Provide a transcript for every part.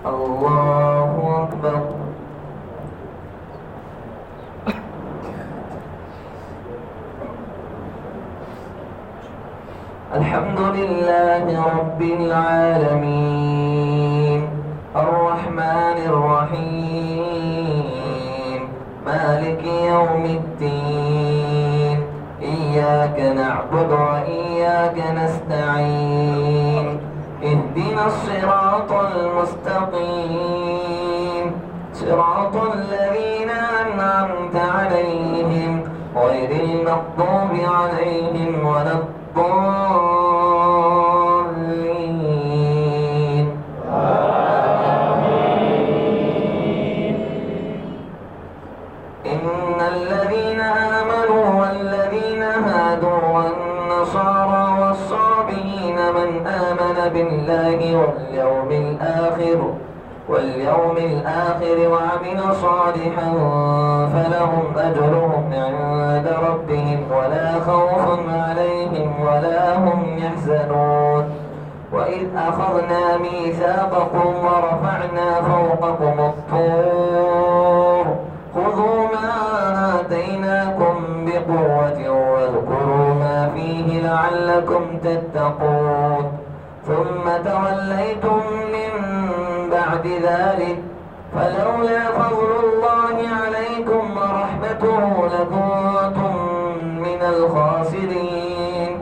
الله أكبر. الحمد لله رب العالمين الرحمن الرحيم مالك يوم الدين إياك نعبد وإياك نستعين اهدنا الصراط المستقيم صراط الذين أنعمت عليهم غير المغضوب عليهم ولا الضالين. إن الذين آمنوا والذين هادوا والنصارى والصابئين من آمن بالله واليوم الآخر وعمل صالحا فلهم أجرهم عند ربهم ولا خوف عليهم ولا هم يحزنون. وإذ أخذنا ميثاقكم ورفعنا فوقكم الطور خذوا ما آتيناكم بقوة واذكروا ما فيه لعلكم تتقون. ثم توليتم من بعد ذلك فلولا فضل الله عليكم ورحمته لكنتم من الخاسرين.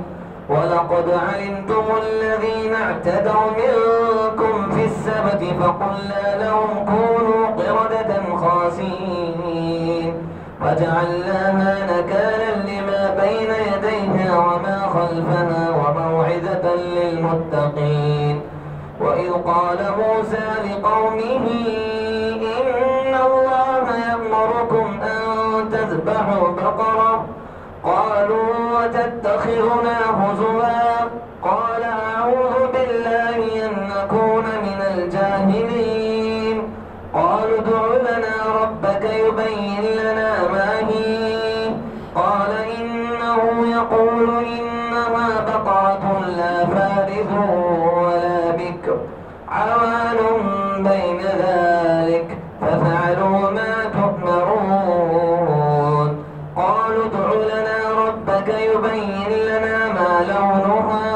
ولقد علمتم الذين اعتدوا منكم في السبت فقلنا لهم كونوا قردة خاسئين فجعلناها نكالا لما بين يديها وما خلفها وموعظة للمتقين. وإذ قال موسى لقومه إن الله يأمركم أن تذبحوا بقرة قالوا وتتخذنا هزوا قال أعوذ بالله أن نكون من الجاهلين. قالوا ادع لنا ربك يبين لنا ما هي قال إنه يقول إنها بقرة لا فارض ولا بكر عوان بين ذلك ففعلوا ما تؤمرون. قالوا ادع لنا ربك يبين لنا ما لونها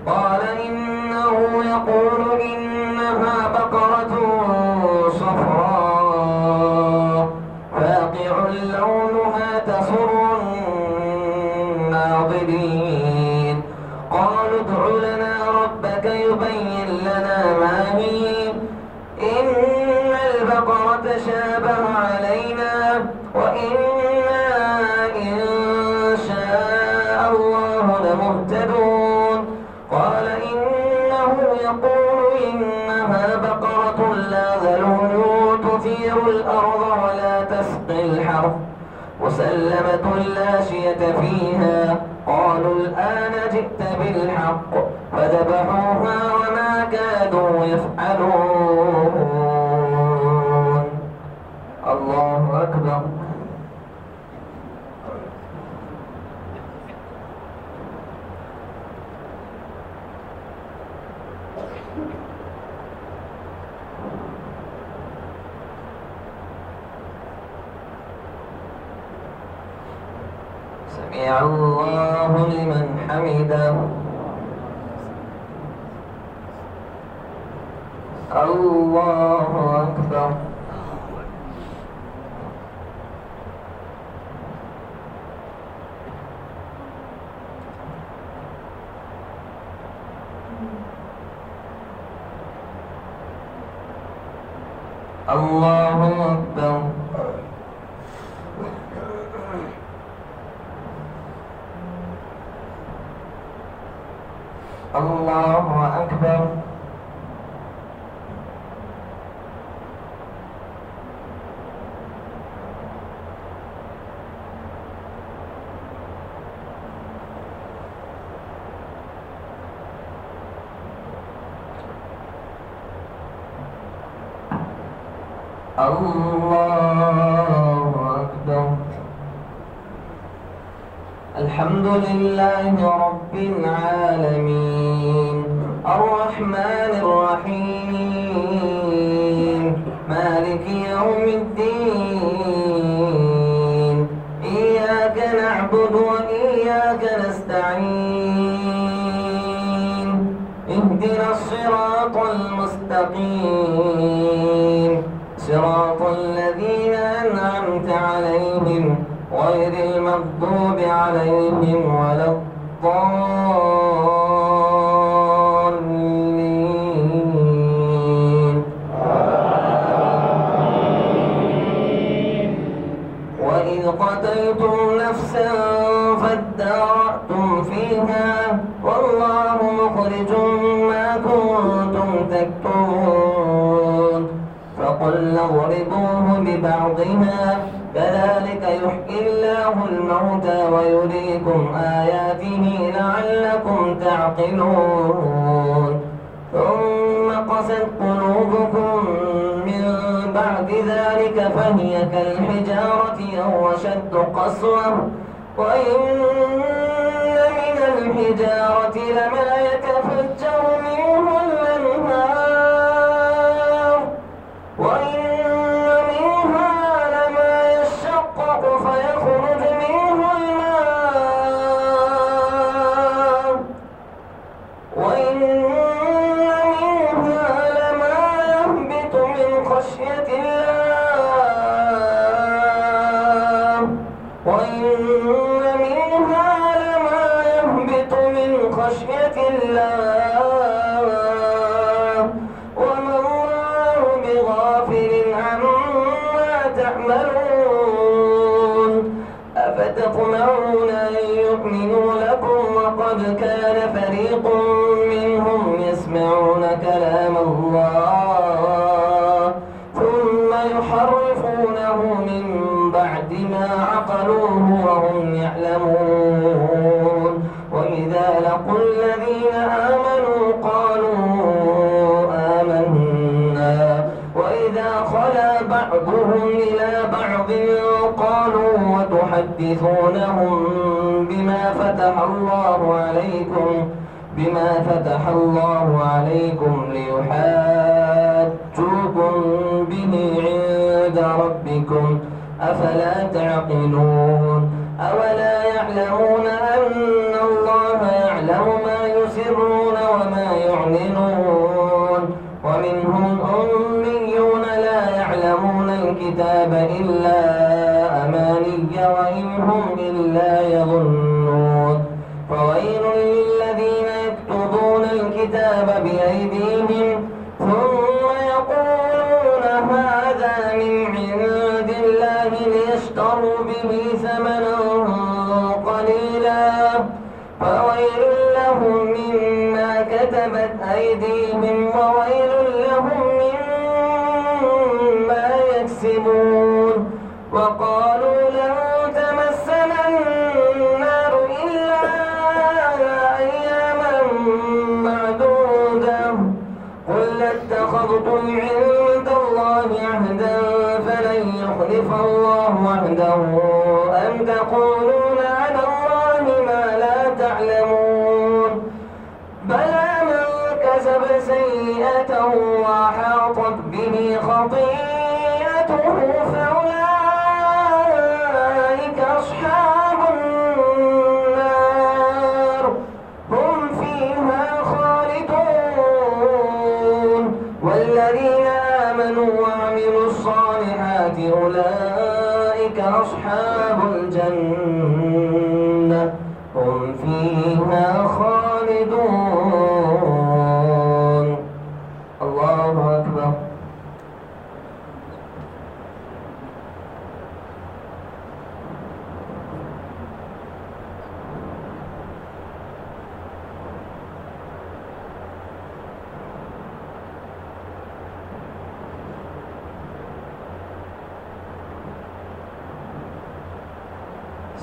قال إنه يقول إنها بقرة صفراء فاقع لونها تسر الناظرين. قالوا ادع لنا ربك يبين لنا ما هي إن البقرة شابه علينا وإنا إن شاء الله لمهتدون. قال إنه يقول إنها بقرة لا ذلول تثير الأرض ولا تسقي الحرث مسلمة لا شية فيها. قالوا الآن جئت بالحق فذبحوها وما كادوا يفعلون. الله أكبر. سمع الله لمن حمده. الله أكبر. الله أكبر. الله أكبر. الله أكبر. الحمد لله رب العالمين الرحمن الرحيم المستقيم صراط الذين أنعمت عليهم غير المغضوب عليهم ولا الضالين. وإذ قتلتم نفسا فادارأتم فيها والله مخرج ما كنتم تكتمون فقلنا اضربوه ببعضها كذلك يحيي الله الموتى ويريكم آياته لعلكم تعقلون ثم قست قلوبكم من بعد ذلك فهي كالحجارة أو أشد قسوة وإن من الحجارة لما يتفجر منه الأنهار وإن منها لما يشقق فيخرج منه الماء وإن منها لما يهبط من خشية الله وإن منها لما يهبط من خشية الله وما الله بغافل عما تعملون أفتطمعون أن يؤمنوا لكم وقد كان فريق منهم يسمعون كلام الله ثم يحرفونه من بعد ما عقلوه وهم يعلمون وإذا لقوا الذين آمنوا قالوا آمنا وإذا خلا بعضهم إلى بعض قالوا وتحدثونهم بما فتح الله عليكم ليحاجوكم به عند ربكم أفلا تعقلون أولا يعلمون أن الله يعلم ما يسرون وما يعلنون ومنهم أميون لا يعلمون الكتاب إلا أماني وإن هم إلا يظنون فويل للذين يكتبون الكتاب بأيديهم ثم يقولون هذا من عند الله ليشتروا به ثمنا قليلا فويل لهم مما كتبت أيديهم وويل لهم مما يكسبون وقالوا لن تمسنا النار إلا أياما معدودة قل اتخذتم عند الله عهدا فلن يخلف الله عهده أم تقولون على الله ما لا تعلمون بلى من كسب سيئة وأحاطت به خطيئته فأولئك أصحاب النار هم فيها خالدون والذين آمنوا وعملوا الصالحات أولئك أصحاب الجنة هم فيها خالدون. الله أكبر.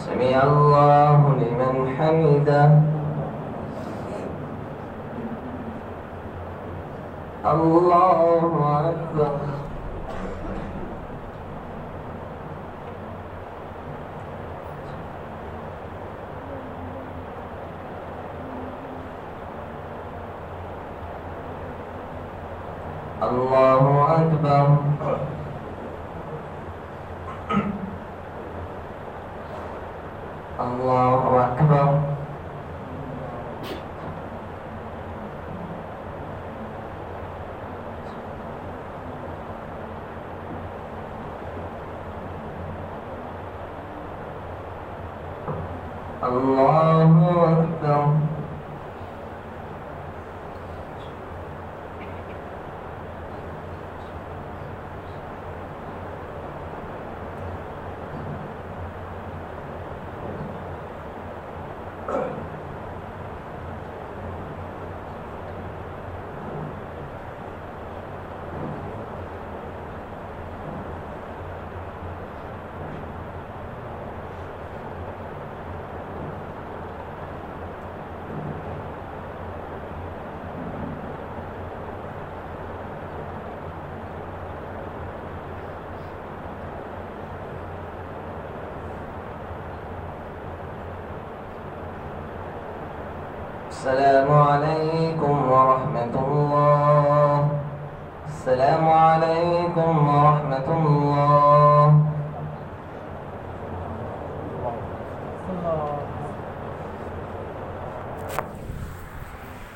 سمع الله لمن حمده. الله أكبر. الله أكبر. الله أكبر. السلام عليكم ورحمة الله. السلام عليكم ورحمة الله.